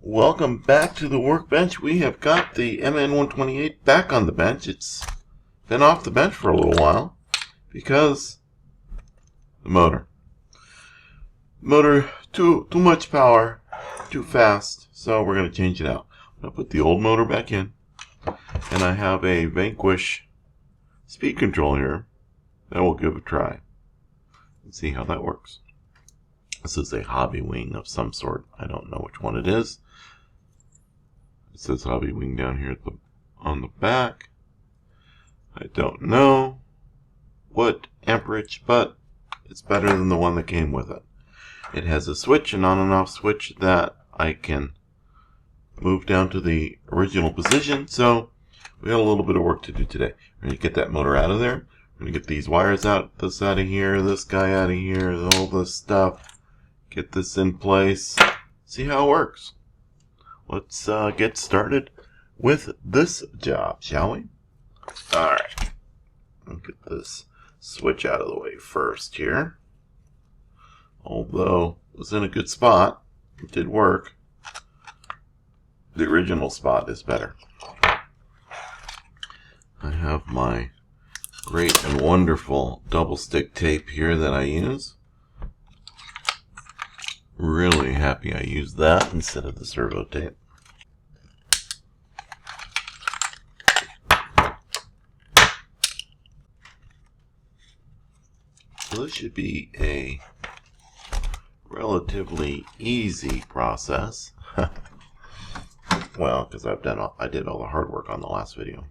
Welcome back to the workbench. We have got the MN128 back on the bench. It's been off the bench for a little while because the motor. Too much power, too fast, so we're going to change it out. I'm going to put the old motor back in, and I have a Vanquish speed control here that we'll give a try and see how that works. This is a hobby wing of some sort. I don't know which one it is. It says hobby wing down here on the back. I don't know what amperage, but it's better than the one that came with it. It has a switch, an on and off switch that I can move down to the original position. So we got a little bit of work to do today. We're going to get that motor out of there. We're going to get these wires out, this out of here, this guy out of here, all this stuff. Get this in place, see how it works. Let's get started with this job, shall we? Alright, I'll get this switch out of the way first here. Although it was in a good spot, it did work. The original spot is better. I have my great and wonderful double stick tape here that I use. Really happy I used that instead of the servo tape. So this should be a relatively easy process. Well, because I did all the hard work on the last video.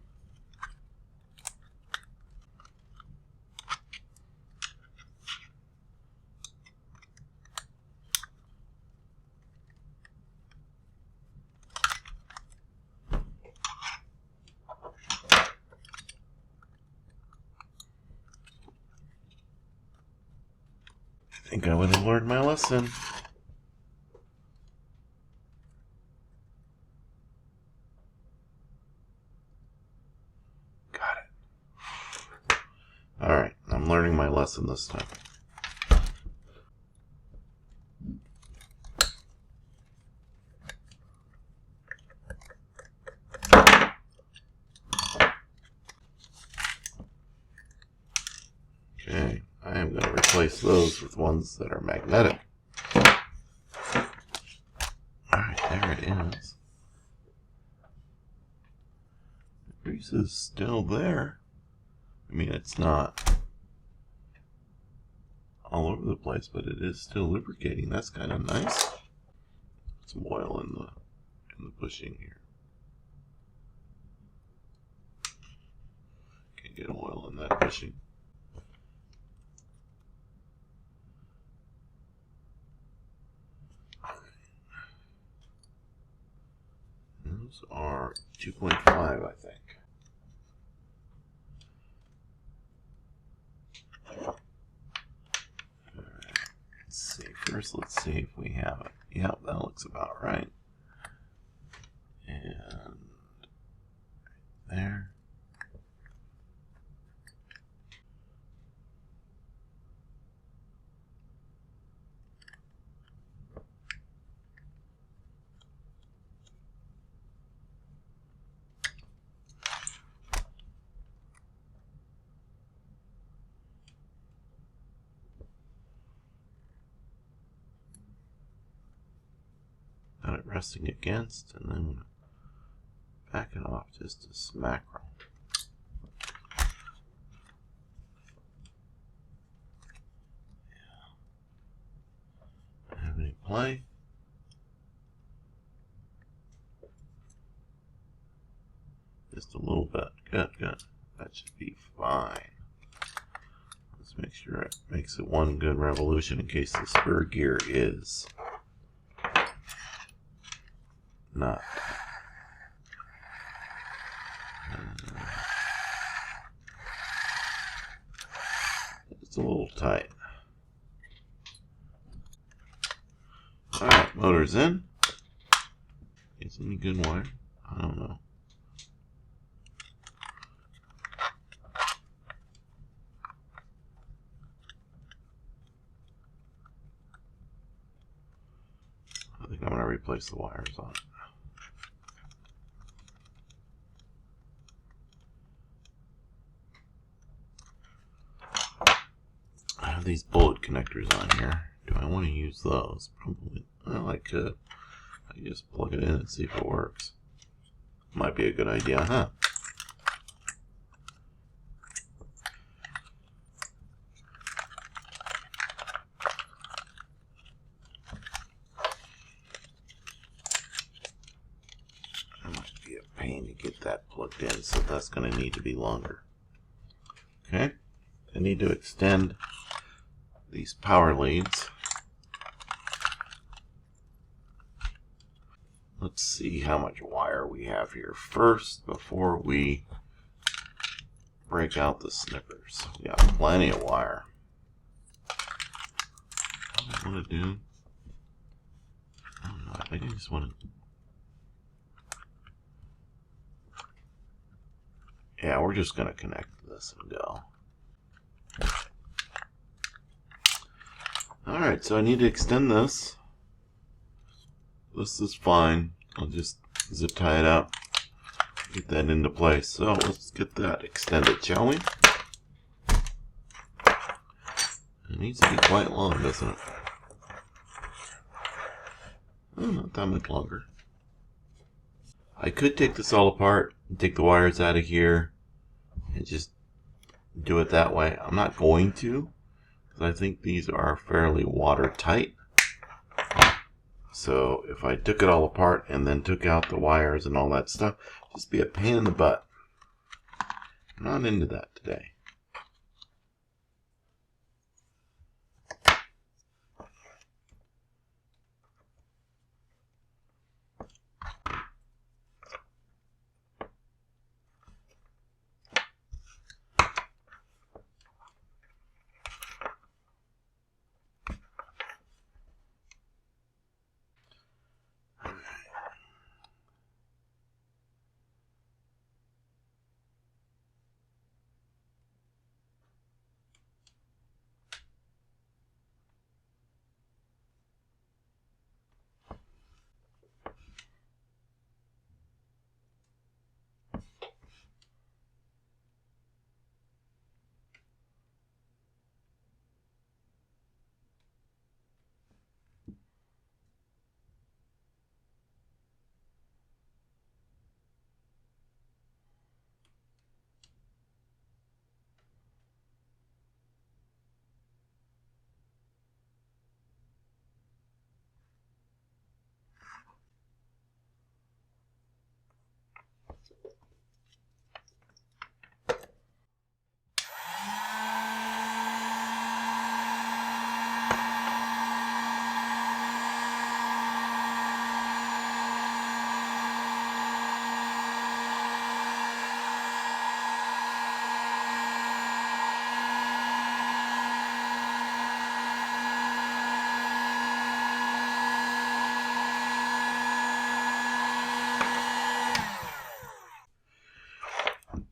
I think I would have learned my lesson. Got it. Alright, I'm learning my lesson this time. Okay, I am going to replace those with ones that are magnetic. Alright, there it is. The grease is still there. I mean, it's not all over the place, but it is still lubricating. That's kind of nice. Some oil in the bushing here. Can't get oil in that bushing. Those are 2.5, I think. Alright, let's see. First, let's see if we have it. Yep, that looks about right. And there. Got it resting against, and then back it off just a smack roll. Have any play? Just a little bit. Good, good. That should be fine. Let's make sure it makes it one good revolution in case the spur gear is not. It's a little tight. Alright, motor's in. Is any good wire? I don't know. I think I'm going to place the wires on it. I have these bullet connectors on here. Do I want to use those? Probably. Well, I could. I just plug it in and see if it works. Might be a good idea, huh? It might be a pain to get that plugged in, so that's going to need to be longer. Okay. I need to extend these power leads. Let's see how much wire we have here first before we break out the snippers. We got plenty of wire. What I want to do, I don't know, I think I just want to, yeah, we're just going to connect this and go. Alright, so I need to extend this. This is fine. I'll just zip tie it up, get that into place. So let's get that extended, shall we? It needs to be quite long, doesn't it? Oh, not that much longer. I could take this all apart and take the wires out of here and just do it that way. I'm not going to, because I think these are fairly watertight. So if I took it all apart and then took out the wires and all that stuff, it'd just be a pain in the butt. I'm not into that today.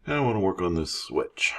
Now I want to work on this switch.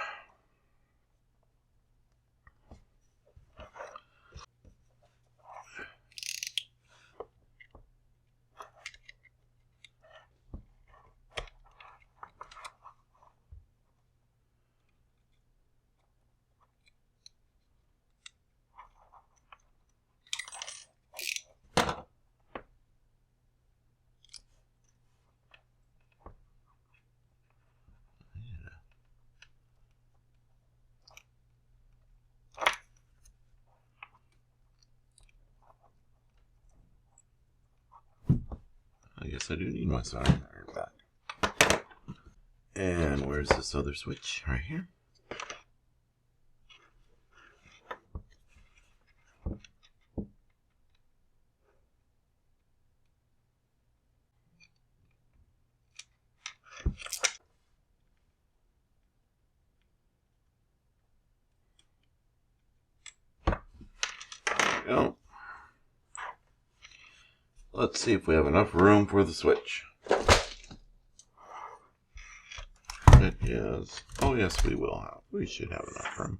I guess I do need my soldering iron back. And where's this other switch? Right here. There we go. Let's see if we have enough room for the switch. It is. Oh yes, we will have. We should have enough room.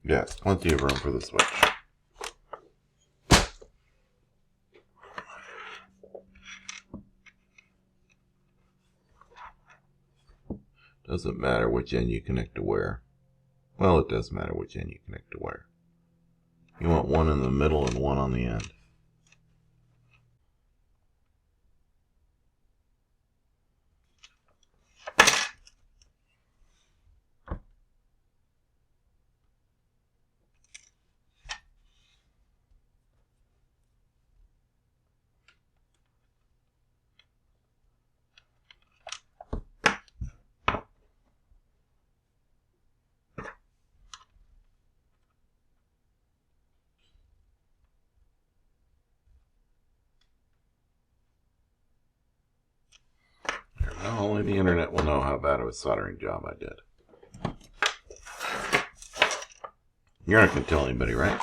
Yes, plenty of room for the switch. Doesn't matter which end you connect to where. Well, it does matter which end you connect to where. You want one in the middle and one on the end. Well, only the internet will know how bad of a soldering job I did. You're not going to tell anybody, right?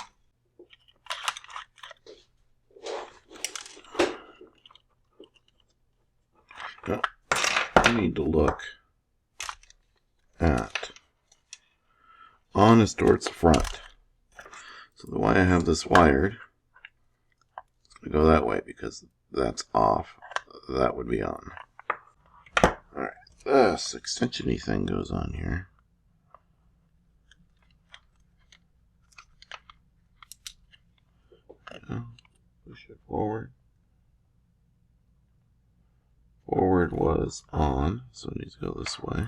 No. I need to look at on is towards the front. So the way I have this wired, it's going to go that way because that's off. That would be on. Alright, this extension-y thing goes on here. Push it forward. Forward was on, so it needs to go this way.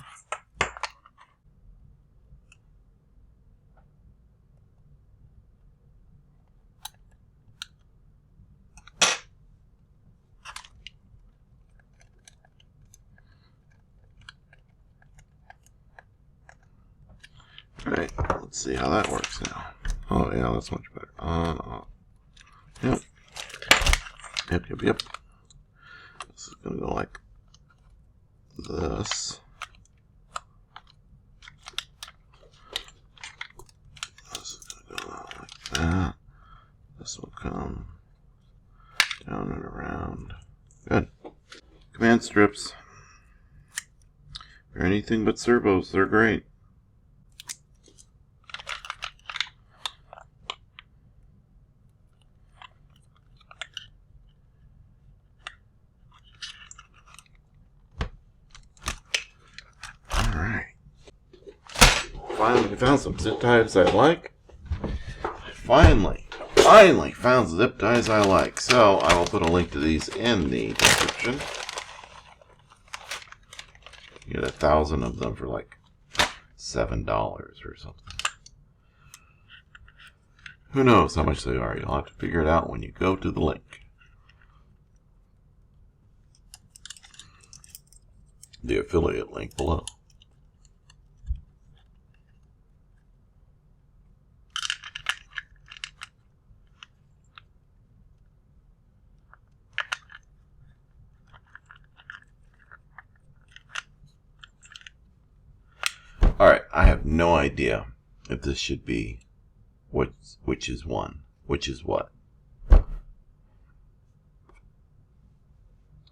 Alright, let's see how that works now. Oh yeah, that's much better. On, off. Yep. Yep. This is going to go like this. This is going to go out like that. This will come down and around. Good. Command strips. They're anything but servos. They're great. Alright. Finally found some zip ties I like. Finally found zip ties I like. So I will put a link to these in the description. You get 1,000 of them for like $7 or something. Who knows how much they are? You'll have to figure it out when you go to the link. The affiliate link below. Alright, I have no idea if this should be which is one, which is what.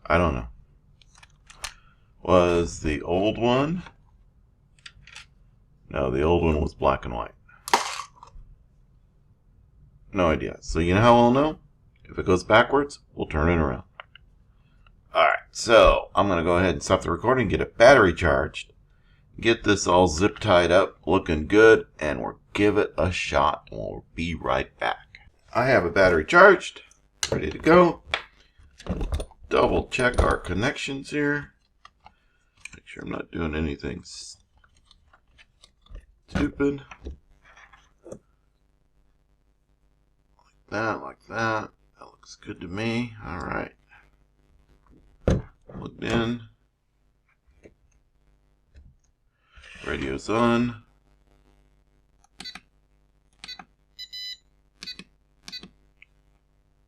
I don't know. Was the old one? No, the old one was black and white. No idea. So you know how I'll know? If it goes backwards, we'll turn it around. Alright, so I'm going to go ahead and stop the recording, get it battery charged, get this all zip tied up, looking good, and we'll give it a shot, and we'll be right back. I have a battery charged, ready to go. Double check our connections here. Make sure I'm not doing anything stupid. Like that. That looks good to me. Alright. Plugged in. Radio's on.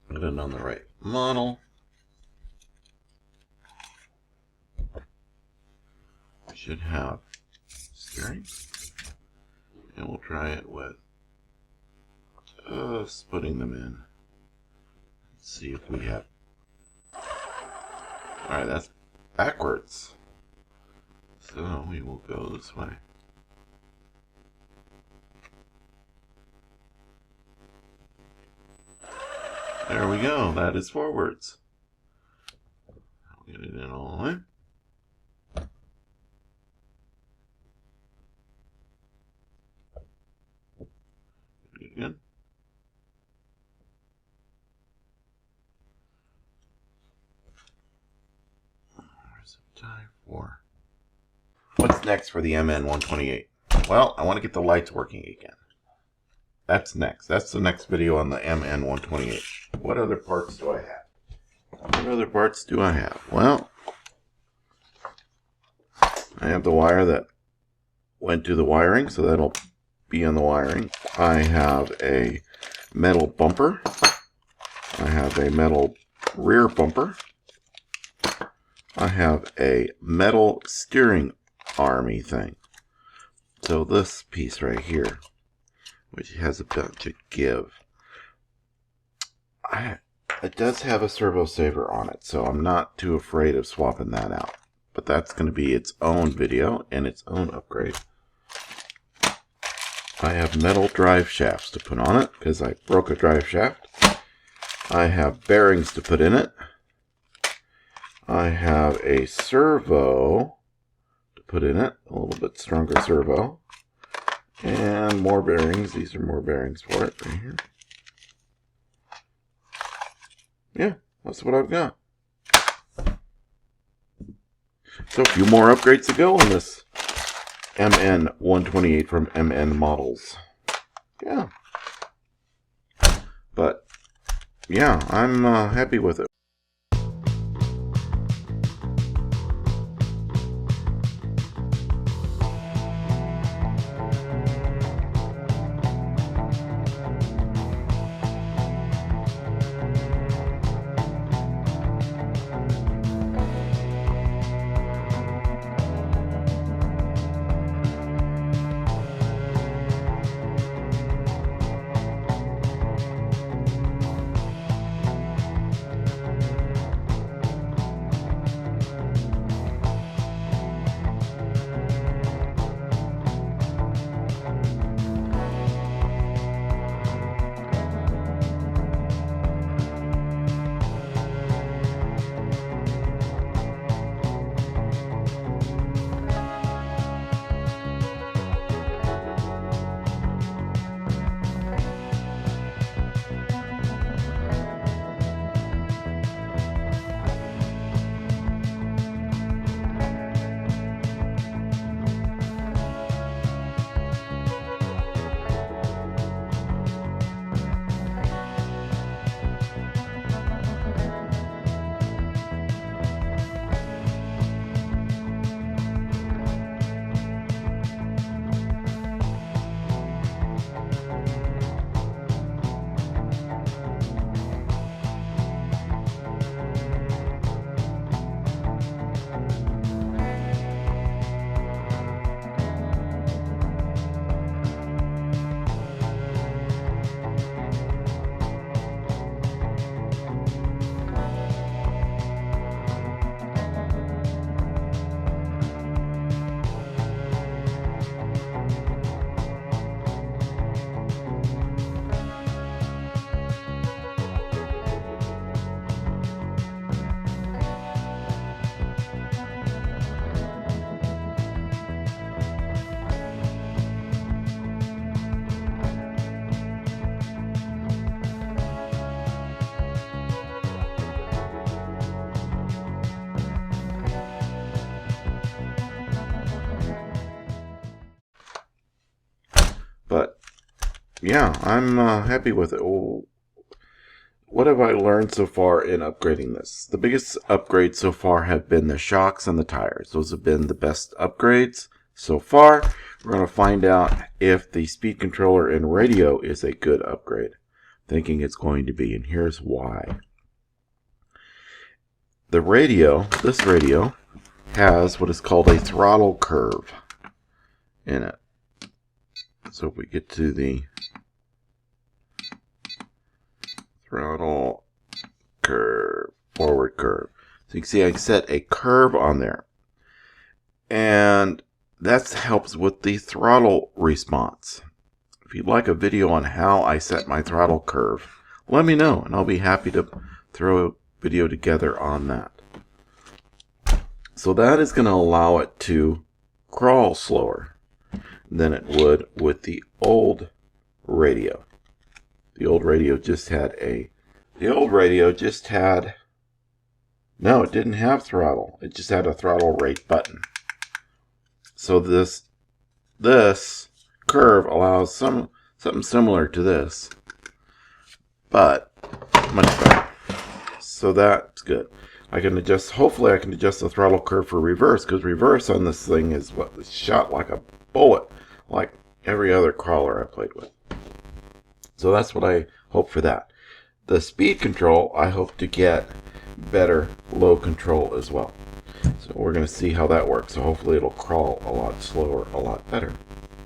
Put it on the right model. We should have steering. And we'll try it with splitting them in. Let's see if we have. Alright, that's backwards. So we will go this way. There we go. That is forwards. I'll get it in all the way. Again. Where's the tie for? What's next for the MN128? Well, I want to get the lights working again. That's next. That's the next video on the MN128. What other parts do I have? What other parts do I have? Well, I have the wire that went to the wiring, so that'll be on the wiring. I have a metal bumper. I have a metal rear bumper. I have a metal steering army thing. So this piece right here, which has a bunch of give, it does have a servo saver on it, so I'm not too afraid of swapping that out. But that's going to be its own video and its own upgrade. I have metal drive shafts to put on it because I broke a drive shaft. I have bearings to put in it. I have a servo to put in it, a little bit stronger servo. And more bearings. These are more bearings for it right here. Yeah, that's what I've got. So a few more upgrades to go on this MN128 from MN Models. Yeah. But, yeah, I'm happy with it. But yeah, I'm happy with it. Oh, what have I learned so far in upgrading this? The biggest upgrades so far have been the shocks and the tires. Those have been the best upgrades so far. We're going to find out if the speed controller and radio is a good upgrade. Thinking it's going to be, and here's why. The radio, this radio, has what is called a throttle curve in it. So if we get to the throttle curve, forward curve. So you can see I set a curve on there. And that helps with the throttle response. If you'd like a video on how I set my throttle curve, let me know, and I'll be happy to throw a video together on that. So that is going to allow it to crawl slower than it would with the old radio. The old radio just had no, it didn't have throttle. It just had a throttle rate button. So this curve allows something similar to this, but much better. So that's good. I can adjust, hopefully I can adjust the throttle curve for reverse, because reverse on this thing is shot like a bullet, like every other crawler I played with. So that's what I hope for that. The speed control, I hope to get better low control as well. So we're going to see how that works. So hopefully it'll crawl a lot slower, a lot better.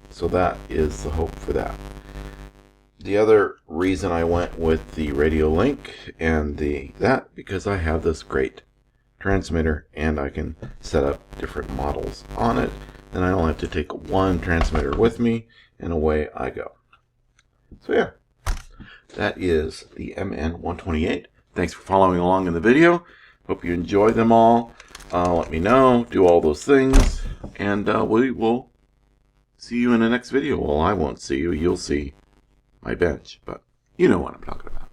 So that is the hope for that. The other reason I went with the radio link and because I have this great transmitter and I can set up different models on it. Then I only have to take one transmitter with me and away I go. So yeah, that is the MN128. Thanks for following along in the video. Hope you enjoy them all. Let me know, do all those things, and we will see you in the next video. Well, I won't see you. You'll see my bench, but you know what I'm talking about.